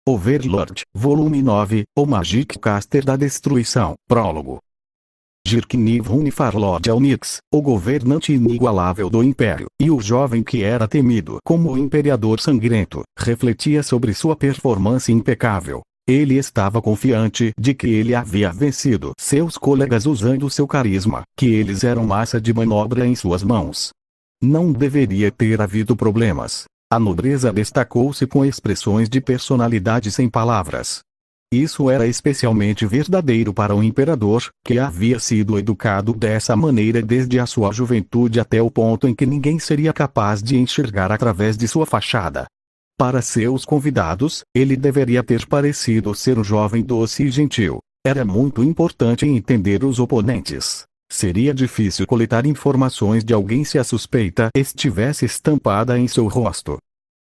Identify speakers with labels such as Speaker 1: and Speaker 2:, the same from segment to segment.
Speaker 1: Overlord, Volume 9, O Magic Caster da Destruição, Prólogo. Jirkniv Hunfarlord Alnix, o governante inigualável do Império, e o jovem que era temido como o Imperador Sangrento, refletia sobre sua performance impecável. Ele estava confiante de que ele havia vencido seus colegas usando seu carisma, que eles eram massa de manobra em suas mãos. Não deveria ter havido problemas. A nobreza destacou-se com expressões de personalidade sem palavras. Isso era especialmente verdadeiro para o imperador, que havia sido educado dessa maneira desde a sua juventude até o ponto em que ninguém seria capaz de enxergar através de sua fachada. Para seus convidados, ele deveria ter parecido ser um jovem doce e gentil. Era muito importante entender os oponentes. Seria difícil coletar informações de alguém se a suspeita estivesse estampada em seu rosto.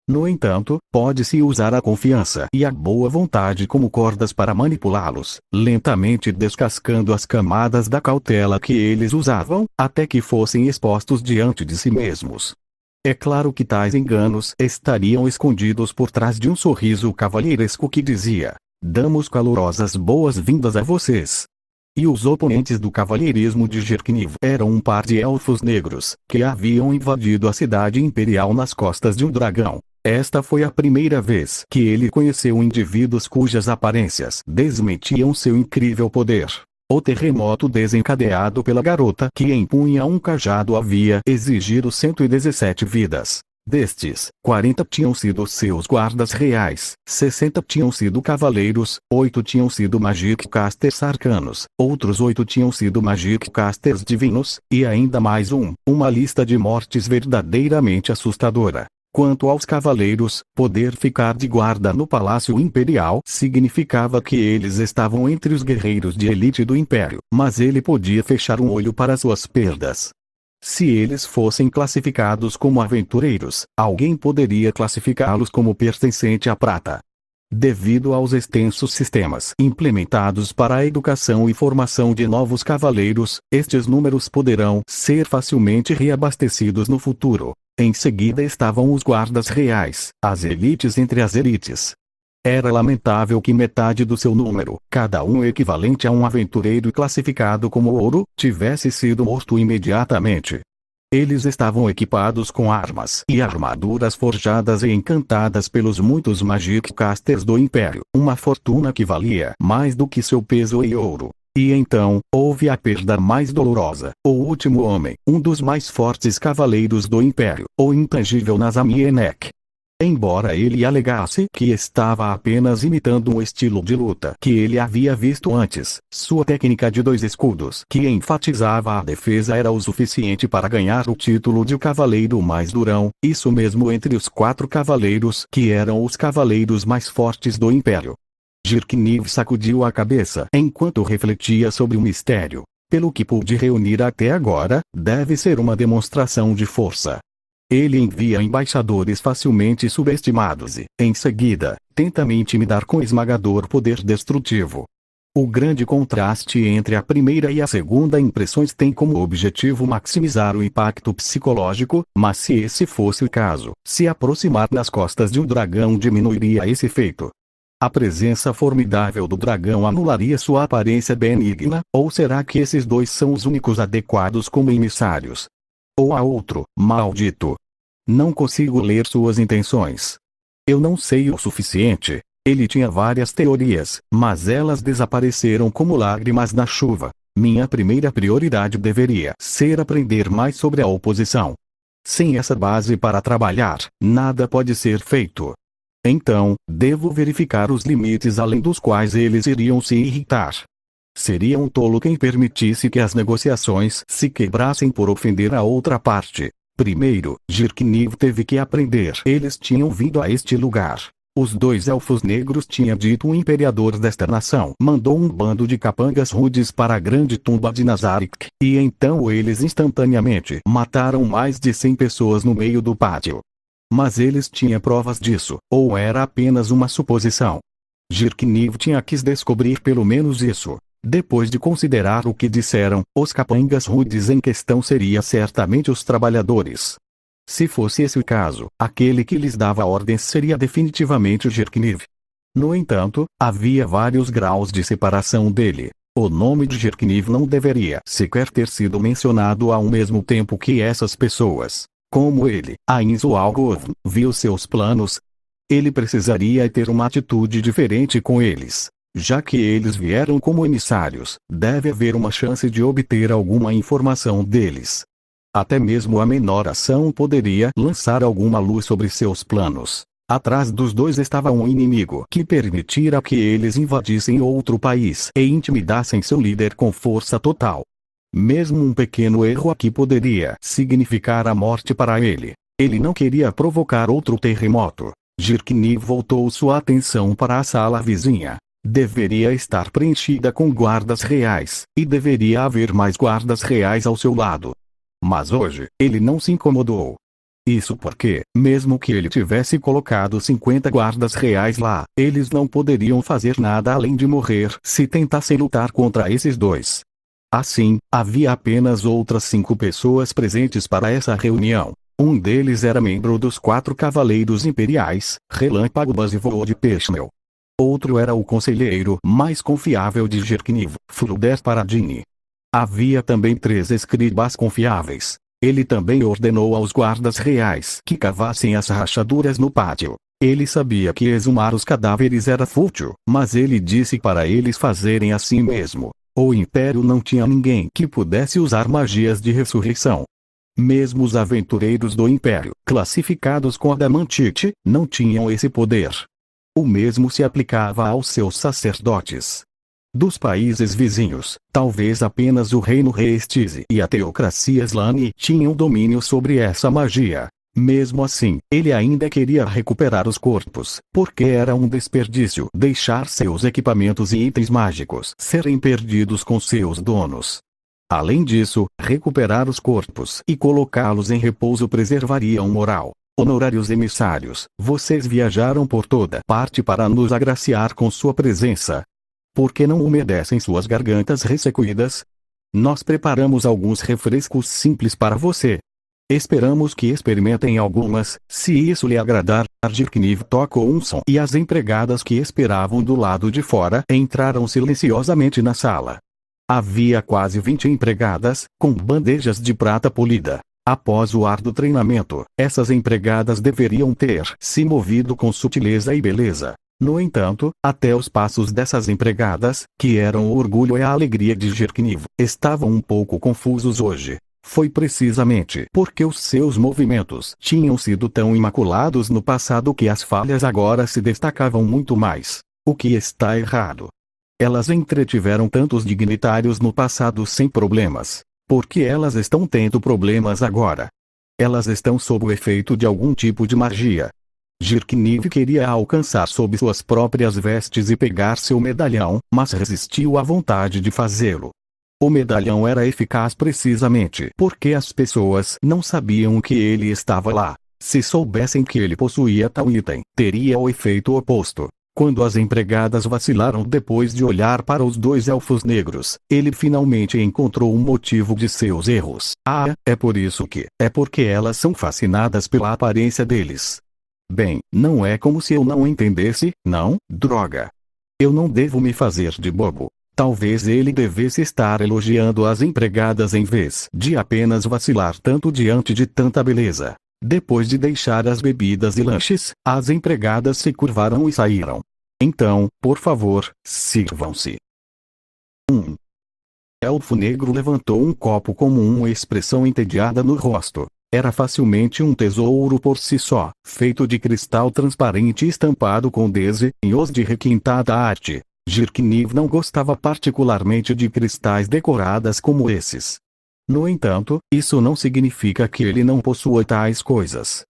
Speaker 1: No entanto, pode-se usar a confiança e a boa vontade como cordas para manipulá-los, lentamente descascando as camadas da cautela que eles usavam, até que fossem expostos diante de si mesmos. É claro que tais enganos estariam escondidos por trás de um sorriso cavalheiresco que dizia: "Damos calorosas boas-vindas a vocês." E os oponentes do cavalheirismo de Jirkniv eram um par de elfos negros, que haviam invadido a cidade imperial nas costas de um dragão. Esta foi a primeira vez que ele conheceu indivíduos cujas aparências desmentiam seu incrível poder. O terremoto desencadeado pela garota que empunha um cajado havia exigido 117 vidas. Destes, 40 tinham sido seus guardas reais, 60 tinham sido cavaleiros, 8 tinham sido Magic Casters arcanos, outros 8 tinham sido Magic Casters divinos, e ainda mais uma lista de mortes verdadeiramente assustadora. Quanto aos cavaleiros, poder ficar de guarda no Palácio Imperial significava que eles estavam entre os guerreiros de elite do Império, mas ele podia fechar um olho para suas perdas. Se eles fossem classificados como aventureiros, alguém poderia classificá-los como pertencente à prata. Devido aos extensos sistemas implementados para a educação e formação de novos cavaleiros, estes números poderão ser facilmente reabastecidos no futuro. Em seguida estavam os guardas reais, as elites entre as elites. Era lamentável que metade do seu número, cada um equivalente a um aventureiro classificado como ouro, tivesse sido morto imediatamente. Eles estavam equipados com armas e armaduras forjadas e encantadas pelos muitos Magic Casters do Império, uma fortuna que valia mais do que seu peso em ouro. E então, houve a perda mais dolorosa. O último homem, um dos mais fortes cavaleiros do Império, o intangível Nazamienek. Embora ele alegasse que estava apenas imitando um estilo de luta que ele havia visto antes, sua técnica de 2 escudos que enfatizava a defesa era o suficiente para ganhar o título de cavaleiro mais durão, isso mesmo entre os 4 cavaleiros que eram os cavaleiros mais fortes do Império. Jirkniv sacudiu a cabeça enquanto refletia sobre o mistério. Pelo que pude reunir até agora, deve ser uma demonstração de força. Ele envia embaixadores facilmente subestimados e, em seguida, tenta me intimidar com esmagador poder destrutivo. O grande contraste entre a primeira e a segunda impressões tem como objetivo maximizar o impacto psicológico, mas se esse fosse o caso, se aproximar nas costas de um dragão diminuiria esse efeito. A presença formidável do dragão anularia sua aparência benigna, ou será que esses dois são os únicos adequados como emissários? Ou há outro, maldito? Não consigo ler suas intenções. Eu não sei o suficiente. Ele tinha várias teorias, mas elas desapareceram como lágrimas na chuva. Minha primeira prioridade deveria ser aprender mais sobre a oposição. Sem essa base para trabalhar, nada pode ser feito. Então, devo verificar os limites além dos quais eles iriam se irritar. Seria um tolo quem permitisse que as negociações se quebrassem por ofender a outra parte. Primeiro, Jirkniv teve que aprender. Eles tinham vindo a este lugar. Os 2 elfos negros tinha dito o imperador desta nação mandou um bando de capangas rudes para a grande tumba de Nazarick, e então eles instantaneamente mataram mais de 100 pessoas no meio do pátio. Mas eles tinham provas disso, ou era apenas uma suposição? Jirkniv tinha que descobrir pelo menos isso. Depois de considerar o que disseram, os capangas rudes em questão seria certamente os trabalhadores. Se fosse esse o caso, aquele que lhes dava ordens seria definitivamente Jirkniv. No entanto, havia vários graus de separação dele. O nome de Jirkniv não deveria sequer ter sido mencionado ao mesmo tempo que essas pessoas. Como ele, Ainzo Algov, viu seus planos, ele precisaria ter uma atitude diferente com eles. Já que eles vieram como emissários, deve haver uma chance de obter alguma informação deles. Até mesmo a menor ação poderia lançar alguma luz sobre seus planos. Atrás dos dois estava um inimigo que permitira que eles invadissem outro país e intimidassem seu líder com força total. Mesmo um pequeno erro aqui poderia significar a morte para ele. Ele não queria provocar outro terremoto. Jirkniv voltou sua atenção para a sala vizinha. Deveria estar preenchida com guardas reais, e deveria haver mais guardas reais ao seu lado. Mas hoje, ele não se incomodou. Isso porque, mesmo que ele tivesse colocado 50 guardas reais lá, eles não poderiam fazer nada além de morrer se tentassem lutar contra esses dois. Assim, havia apenas outras 5 pessoas presentes para essa reunião. Um deles era membro dos 4 Cavaleiros Imperiais, Relâmpago Buzz e Voo de Peshmel. Outro era o conselheiro mais confiável de Jirkniv, Fluder Paradini. Havia também 3 escribas confiáveis. Ele também ordenou aos guardas reais que cavassem as rachaduras no pátio. Ele sabia que exumar os cadáveres era fútil, mas ele disse para eles fazerem assim mesmo. O Império não tinha ninguém que pudesse usar magias de ressurreição. Mesmo os aventureiros do Império, classificados com adamantite, não tinham esse poder. O mesmo se aplicava aos seus sacerdotes. Dos países vizinhos, talvez apenas o reino Reestize e a teocracia Slane tinham domínio sobre essa magia. Mesmo assim, ele ainda queria recuperar os corpos, porque era um desperdício deixar seus equipamentos e itens mágicos serem perdidos com seus donos. Além disso, recuperar os corpos e colocá-los em repouso preservaria um moral. Honorários emissários, vocês viajaram por toda parte para nos agraciar com sua presença. Por que não umedecem suas gargantas ressequidas? Nós preparamos alguns refrescos simples para você. Esperamos que experimentem algumas, se isso lhe agradar. Jirkniv tocou um som e as empregadas que esperavam do lado de fora entraram silenciosamente na sala. Havia quase 20 empregadas, com bandejas de prata polida. Após o árduo treinamento, essas empregadas deveriam ter se movido com sutileza e beleza. No entanto, até os passos dessas empregadas, que eram o orgulho e a alegria de Jirkniv, estavam um pouco confusos hoje. Foi precisamente porque os seus movimentos tinham sido tão imaculados no passado que as falhas agora se destacavam muito mais. O que está errado? Elas entretiveram tantos dignitários no passado sem problemas. Por que elas estão tendo problemas agora? Elas estão sob o efeito de algum tipo de magia. Jirkniv queria alcançar sob suas próprias vestes e pegar seu medalhão, mas resistiu à vontade de fazê-lo. O medalhão era eficaz precisamente porque as pessoas não sabiam que ele estava lá. Se soubessem que ele possuía tal item, teria o efeito oposto. Quando as empregadas vacilaram depois de olhar para os 2 elfos negros, ele finalmente encontrou um motivo de seus erros. É por isso que, é porque elas são fascinadas pela aparência deles. Bem, não é como se eu não entendesse, não, droga. Eu não devo me fazer de bobo. Talvez ele devesse estar elogiando as empregadas em vez de apenas vacilar tanto diante de tanta beleza. Depois de deixar as bebidas e lanches, as empregadas se curvaram e saíram. Então, por favor, sirvam-se. Elfo negro levantou um copo com uma expressão entediada no rosto. Era facilmente um tesouro por si só, feito de cristal transparente estampado com desenhos de requintada arte. Jirkniv não gostava particularmente de cristais decorados como esses. No entanto, isso não significa que ele não possua tais coisas.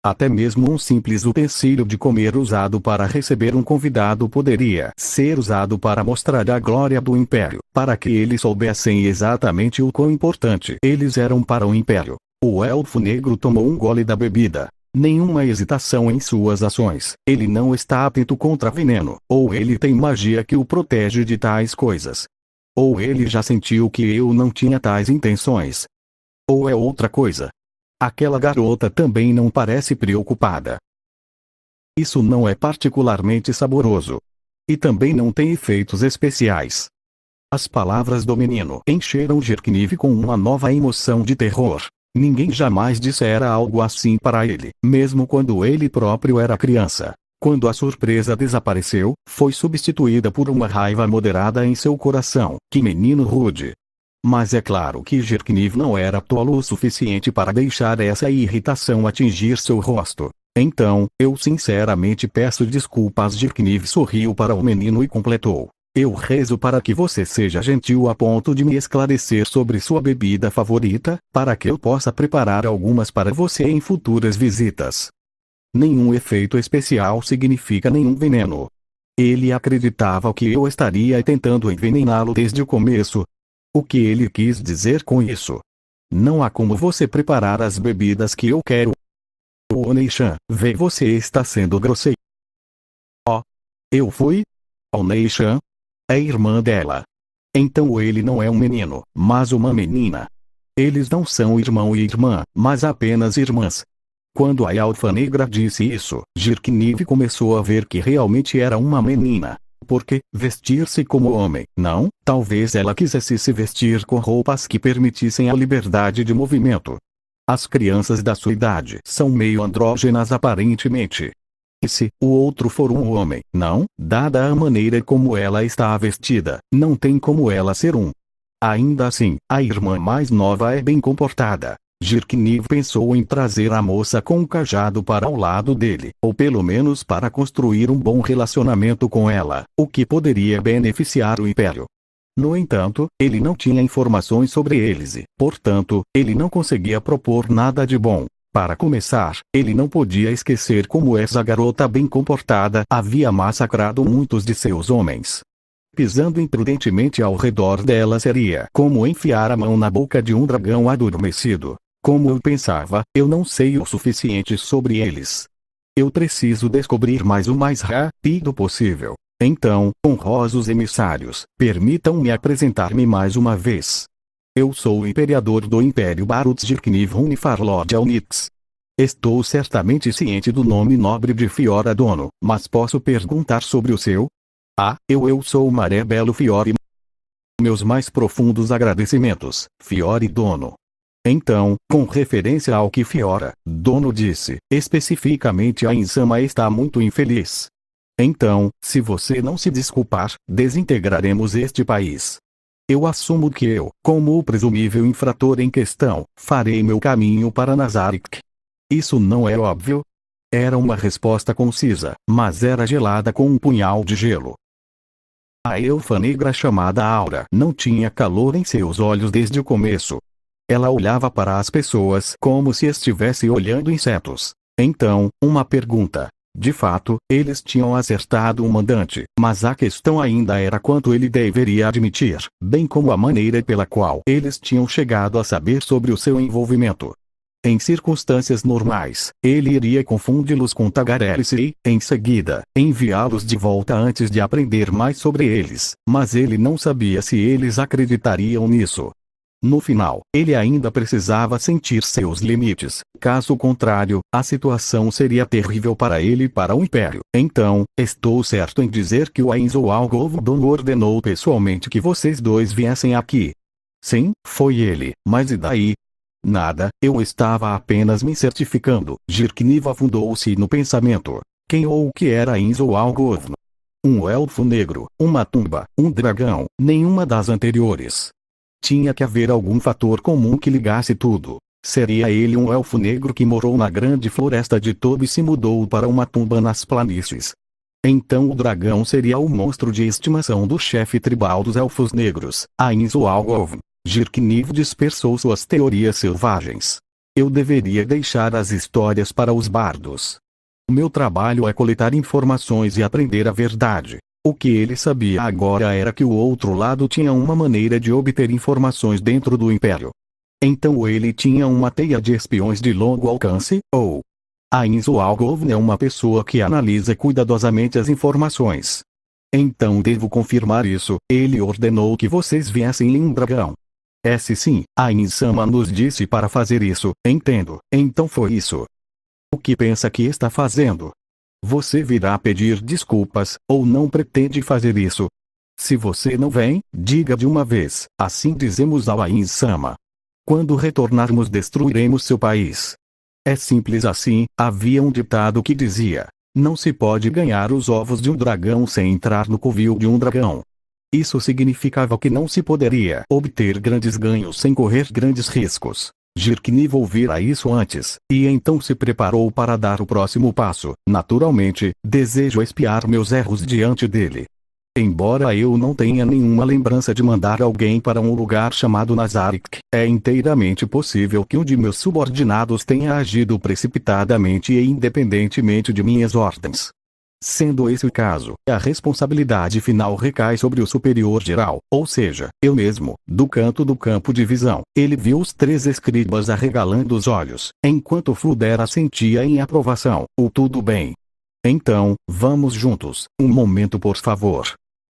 Speaker 1: Até mesmo um simples utensílio de comer usado para receber um convidado poderia ser usado para mostrar a glória do Império, para que eles soubessem exatamente o quão importante eles eram para o Império. O elfo negro tomou um gole da bebida. Nenhuma hesitação em suas ações. Ele não está atento contra veneno, ou ele tem magia que o protege de tais coisas. Ou ele já sentiu que eu não tinha tais intenções. Ou é outra coisa. Aquela garota também não parece preocupada. Isso não é particularmente saboroso. E também não tem efeitos especiais. As palavras do menino encheram Jerkniv com uma nova emoção de terror. Ninguém jamais dissera algo assim para ele, mesmo quando ele próprio era criança. Quando a surpresa desapareceu, foi substituída por uma raiva moderada em seu coração. Que menino rude! Mas é claro que Jerkniv não era tolo o suficiente para deixar essa irritação atingir seu rosto. Então, eu sinceramente peço desculpas. Jerkniv sorriu para o menino e completou. Eu rezo para que você seja gentil a ponto de me esclarecer sobre sua bebida favorita, para que eu possa preparar algumas para você em futuras visitas. Nenhum efeito especial significa nenhum veneno. Ele acreditava que eu estaria tentando envenená-lo desde o começo. O que ele quis dizer com isso? Não há como você preparar as bebidas que eu quero. Onei-chan, vê, você está sendo grosseiro. Oh. Eu fui? Onei-chan? É irmã dela. Então ele não é um menino, mas uma menina. Eles não são irmão e irmã, mas apenas irmãs. Quando a Elfa Negra disse isso, Jerkniv começou a ver que realmente era uma menina. Porque vestir-se como homem? Não, talvez ela quisesse se vestir com roupas que permitissem a liberdade de movimento. As crianças da sua idade são meio andrógenas aparentemente. E se o outro for um homem? Não, dada a maneira como ela está vestida, não tem como ela ser um. Ainda assim, a irmã mais nova é bem comportada. Jerkniv pensou em trazer a moça com o cajado para o lado dele, ou pelo menos para construir um bom relacionamento com ela, o que poderia beneficiar o Império. No entanto, ele não tinha informações sobre eles e, portanto, ele não conseguia propor nada de bom. Para começar, ele não podia esquecer como essa garota bem comportada havia massacrado muitos de seus homens. Pisando imprudentemente ao redor dela seria como enfiar a mão na boca de um dragão adormecido. Como eu pensava, eu não sei o suficiente sobre eles. Eu preciso descobrir mais o mais rápido possível. Então, honrosos emissários, permitam-me apresentar-me mais uma vez. Eu sou o imperador do Império Barut Jerkniv Hunifar Lord Onyx. Estou certamente ciente do nome nobre de Fiora Dono, mas posso perguntar sobre o seu? Ah, eu sou Maré Belo Fiore. Meus mais profundos agradecimentos, Fiore Dono. Então, com referência ao que Fiora Dono disse, especificamente a Insama está muito infeliz. Então, se você não se desculpar, desintegraremos este país. Eu assumo que eu, como o presumível infrator em questão, farei meu caminho para Nazarick. Isso não é óbvio? Era uma resposta concisa, mas era gelada com um punhal de gelo. A elfa negra chamada Aura não tinha calor em seus olhos desde o começo. Ela olhava para as pessoas como se estivesse olhando insetos. Então, uma pergunta. De fato, eles tinham acertado o mandante, mas a questão ainda era quanto ele deveria admitir, bem como a maneira pela qual eles tinham chegado a saber sobre o seu envolvimento. Em circunstâncias normais, ele iria confundi-los com Tagarelis e, em seguida, enviá-los de volta antes de aprender mais sobre eles, mas ele não sabia se eles acreditariam nisso. No final, ele ainda precisava sentir seus limites, caso contrário, a situação seria terrível para ele e para o Império. Então, estou certo em dizer que o Ainzo Algov Dono ordenou pessoalmente que vocês dois viessem aqui. Sim, foi ele, mas e daí? Nada, eu estava apenas me certificando. Jerkniv afundou-se no pensamento. Quem ou o que era Ainzo Algov? Um elfo negro, uma tumba, um dragão, nenhuma das anteriores. Tinha que haver algum fator comum que ligasse tudo. Seria ele um elfo negro que morou na grande floresta de Tob e se mudou para uma tumba nas planícies. Então o dragão seria o monstro de estimação do chefe tribal dos elfos negros, Ainzo Algov. Jerkniv dispersou suas teorias selvagens. Eu deveria deixar as histórias para os bardos. O meu trabalho é coletar informações e aprender a verdade. O que ele sabia agora era que o outro lado tinha uma maneira de obter informações dentro do Império. Então ele tinha uma teia de espiões de longo alcance, ou... Ainzo Algov é uma pessoa que analisa cuidadosamente as informações. Então devo confirmar isso, ele ordenou que vocês viessem em um dragão. Sim, a Insama nos disse para fazer isso, entendo, então foi isso. O que pensa que está fazendo? Você virá pedir desculpas, ou não pretende fazer isso? Se você não vem, diga de uma vez, assim dizemos ao Ain-sama. Quando retornarmos destruiremos seu país. É simples assim. Havia um ditado que dizia: não se pode ganhar os ovos de um dragão sem entrar no covil de um dragão. Isso significava que não se poderia obter grandes ganhos sem correr grandes riscos. Jirkniv ouvira isso antes, e então se preparou para dar o próximo passo. Naturalmente, desejo expiar meus erros diante dele. Embora eu não tenha nenhuma lembrança de mandar alguém para um lugar chamado Nazarick, é inteiramente possível que um de meus subordinados tenha agido precipitadamente e independentemente de minhas ordens. Sendo esse o caso, a responsabilidade final recai sobre o superior geral, ou seja, eu mesmo. Do canto do campo de visão, ele viu os 3 escribas arregalando os olhos, enquanto Fludera sentia em aprovação. Tudo bem. Então, vamos juntos. Um momento, por favor.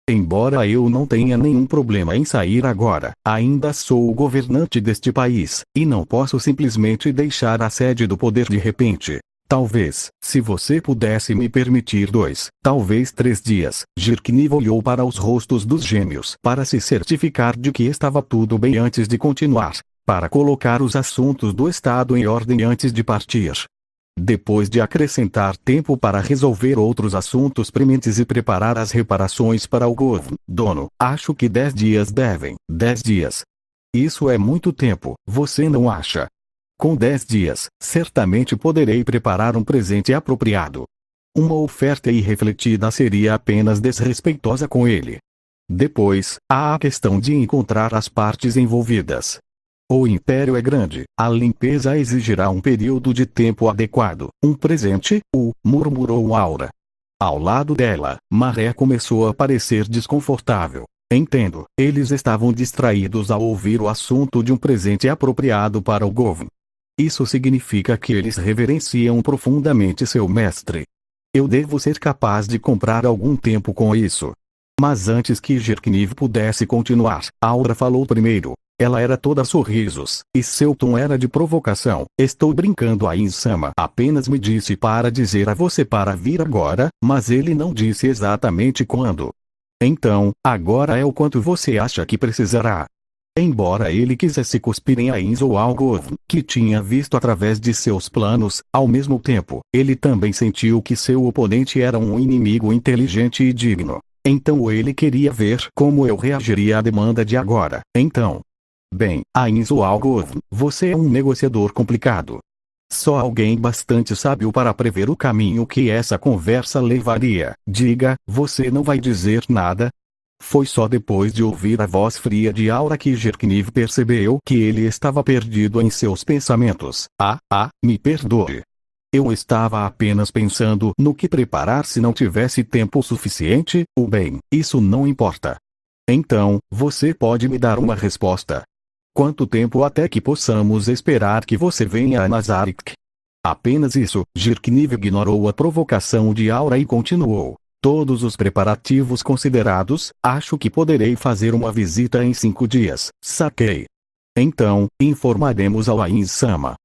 Speaker 1: Embora eu não tenha nenhum problema em sair agora, ainda sou o governante deste país, e não posso simplesmente deixar a sede do poder de repente. Talvez, se você pudesse me permitir 2, talvez 3 dias. Jirkniv olhou para os rostos dos gêmeos para se certificar de que estava tudo bem antes de continuar, para colocar os assuntos do estado em ordem antes de partir. Depois de acrescentar tempo para resolver outros assuntos prementes e preparar as reparações para o dono, acho que 10 dias devem. 10 dias. Isso é muito tempo, você não acha? Com 10 dias, certamente poderei preparar um presente apropriado. Uma oferta irrefletida seria apenas desrespeitosa com ele. Depois, há a questão de encontrar as partes envolvidas. O império é grande, a limpeza exigirá um período de tempo adequado. Um presente? Murmurou Aura. Ao lado dela, Maré começou a parecer desconfortável. Entendo, eles estavam distraídos ao ouvir o assunto de um presente apropriado para o Govn. Isso significa que eles reverenciam profundamente seu mestre. Eu devo ser capaz de comprar algum tempo com isso. Mas antes que Jirkniv pudesse continuar, Aura falou primeiro. Ela era toda sorrisos, e seu tom era de provocação. Estou brincando, Ain-sama apenas me disse para dizer a você para vir agora, mas ele não disse exatamente quando. Então, agora é o quanto você acha que precisará. Embora ele quisesse cuspir em Ainz ou algo que tinha visto através de seus planos, ao mesmo tempo, ele também sentiu que seu oponente era um inimigo inteligente e digno. Então ele queria ver como eu reagiria à demanda de agora. Então, bem, Ainz ou algo, você é um negociador complicado. Só alguém bastante sábio para prever o caminho que essa conversa levaria. Diga, você não vai dizer nada? Foi só depois de ouvir a voz fria de Aura que Jirkniv percebeu que ele estava perdido em seus pensamentos. Me perdoe. Eu estava apenas pensando no que preparar se não tivesse tempo suficiente. Bem, isso não importa. Então, você pode me dar uma resposta. Quanto tempo até que possamos esperar que você venha a Nazarick? Apenas isso. Jirkniv ignorou a provocação de Aura e continuou. Todos os preparativos considerados, acho que poderei fazer uma visita em 5 dias. Saquei. Então, informaremos ao Ain-sama.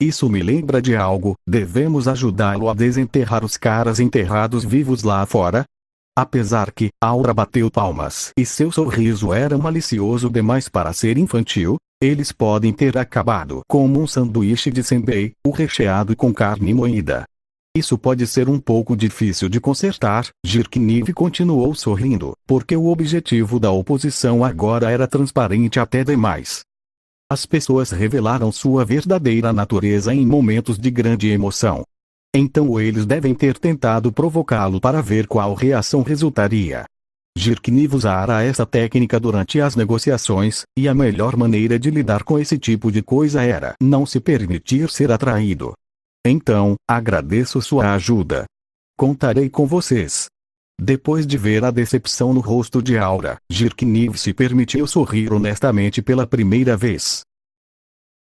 Speaker 1: Isso me lembra de algo. Devemos ajudá-lo a desenterrar os caras enterrados vivos lá fora? Apesar que, Aura bateu palmas e seu sorriso era malicioso demais para ser infantil, eles podem ter acabado como um sanduíche de senbei, recheado com carne moída. Isso pode ser um pouco difícil de consertar. Jirkniv continuou sorrindo, porque o objetivo da oposição agora era transparente até demais. As pessoas revelaram sua verdadeira natureza em momentos de grande emoção. Então eles devem ter tentado provocá-lo para ver qual reação resultaria. Jirkniv usara essa técnica durante as negociações, e a melhor maneira de lidar com esse tipo de coisa era não se permitir ser atraído. Então, agradeço sua ajuda. Contarei com vocês. Depois de ver a decepção no rosto de Aura, Jirkniv se permitiu sorrir honestamente pela primeira vez.